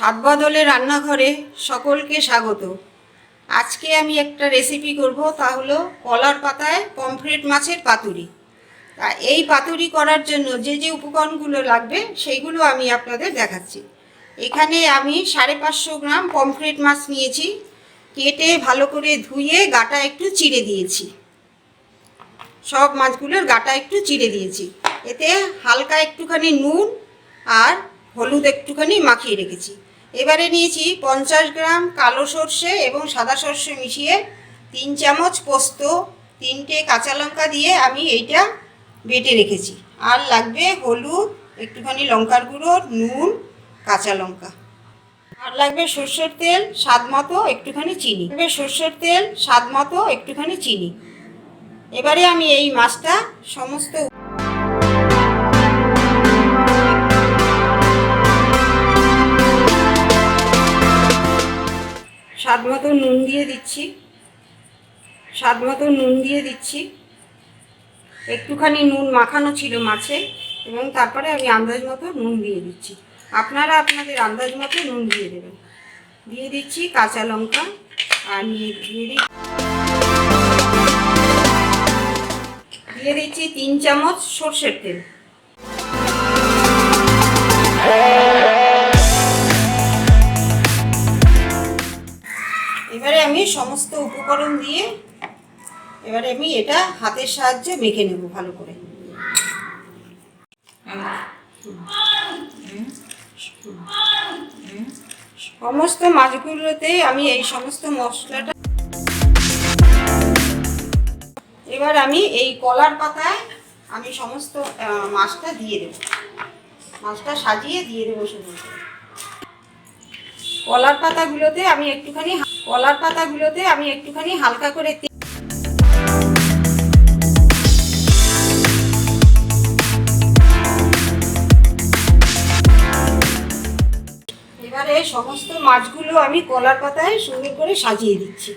স্বাদবদলের রান্নাঘরে সকলকে স্বাগত। আজকে আমি একটা রেসিপি করব, তা হলো কলার পাতায় পমফ্রেট মাছের পাতুরি। তা এই পাতুরি করার জন্য যে যে উপকরণগুলো লাগবে সেইগুলো আমি আপনাদের দেখাচ্ছি। এখানে আমি 550 গ্রাম পমফ্রেট মাছ নিয়েছি, কেটে ভালো করে ধুয়ে গাটা একটু চিড়ে দিয়েছি। সব মাছগুলোর গাটা একটু চিড়ে দিয়েছি। এতে হালকা একটুখানি নুন আর হলুদ একটুখানি মাখিয়ে রেখেছি। এবারে নিয়েছি 50 গ্রাম কালো সর্ষে এবং সাদা সর্ষে মিশিয়ে 3 চামচ পোস্ত, 3টে কাঁচা লঙ্কা দিয়ে আমি এইটা বেটে রেখেছি। আর লাগবে হলুদ, একটুখানি লঙ্কার গুঁড়ো, নুন, কাঁচা লঙ্কা। আর লাগবে সর্ষের তেল স্বাদ মতো, একটুখানি চিনি। সর্ষের তেল স্বাদ মতো, একটুখানি চিনি। এবারে আমি এই মাছটা সমস্ত স্বাদ মতো নুন দিয়ে দিচ্ছি। একটুখানি নুন মাখানো ছিল মাছে, এবং তারপরে আমি আন্দাজ মতো নুন দিয়ে দিচ্ছি। আপনারা আপনাদের আন্দাজ মতো নুন দিয়ে দেবেন। দিয়ে দিচ্ছি কাঁচা লঙ্কা, আর দিয়ে দিচ্ছি 3 চামচ সর্ষের তেল। এবারে আমি সমস্ত উপকরণ দিয়ে এবারে আমি এটা হাতের সাহায্যে মেখে নেব ভালো করে। সমস্ত মাছগুলোতে আমি এই সমস্ত মশলাটা, এবার আমি এই কলার পাতায় আমি সমস্ত মাছটা দিয়ে দেব। মাছটা সাজিয়ে দিয়ে দেবো সুন্দর করে। কলার পাতাগুলোতে আমি একটুখানি হালকা করে এবারে সমস্ত মাছগুলো আমি কলার পাতায় সুন্দর করে সাজিয়ে দিচ্ছি।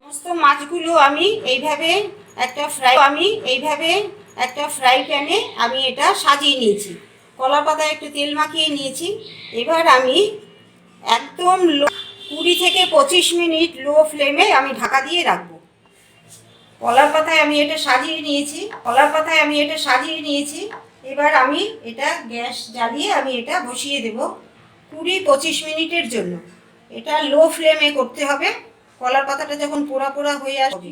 সমস্ত মাছগুলো আমি এইভাবে একটা ফ্রাই প্যানে আমি এটা সাজিয়ে নিয়েছি। কলার পাতায় একটু তেল মাখিয়ে নিয়েছি। এবার আমি একদম 20 থেকে 25 মিনিট লো ফ্লেমে আমি ঢাকা দিয়ে রাখবো। কলার পাতায় আমি এটা সাজিয়ে নিয়েছি। এবার আমি এটা গ্যাস জ্বালিয়ে আমি এটা বসিয়ে দেব 20-25 মিনিটের জন্য। এটা লো ফ্লেমে করতে হবে। কলার পাতাটা যখন পোড়া পোড়া হয়ে আসবে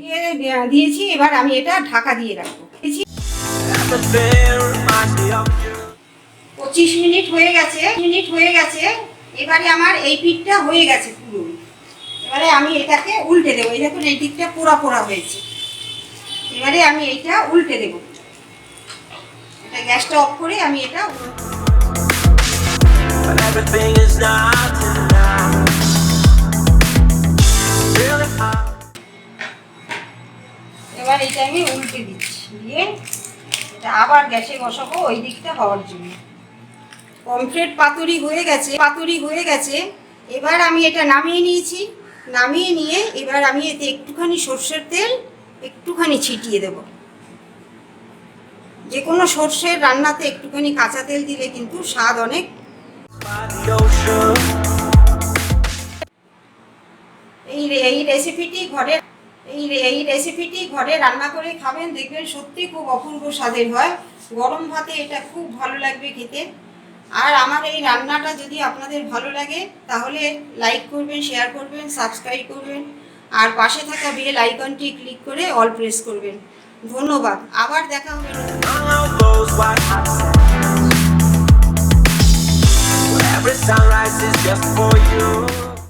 দিয়েছি, এবার আমি এটা ঢাকা দিয়ে রাখবো। 25 মিনিট হয়ে গেছে। এবারে আমার এই পিঠটা হয়ে গেছে পুরো। এবারে আমি এটাকে উল্টে দেবো। এই দেখুন, এই দিকটা পোড়া পোড়া হয়েছে। এবারে আমি এইটা উল্টে দেবো। এটা গ্যাসটা অফ করে আমি এটা এবার এটা আমি উল্টে দিচ্ছি, দিয়ে এটা আবার গ্যাসে বসাবো ওই দিকটা হওয়ার জন্য। পমফ্রেট পাতুরি হয়ে গেছে। এবার আমি এটা নামিয়ে নিয়ে এবার আমি এতে একটুখানি সর্ষের তেল একটুখানি ছিটিয়ে দেব। যে কোনো সর্ষের রান্নাতে একটুখানি কাঁচা তেল দিলে কিন্তু স্বাদ অনেক। এই রেসিপিটি ঘরে রান্না করে খাবেন, দেখবেন সত্যি খুব অপূর্ব স্বাদের হয়। গরম ভাতে এটা খুব ভালো লাগবে খেতে। আর আমার এই রান্নাটা যদি আপনাদের ভালো লাগে তাহলে লাইক করবেন, শেয়ার করবেন, সাবস্ক্রাইব করবেন, আর পাশে থাকা বেল আইকনটি ক্লিক করে অল প্রেস করবেন। ধন্যবাদ। আবার দেখা হবে।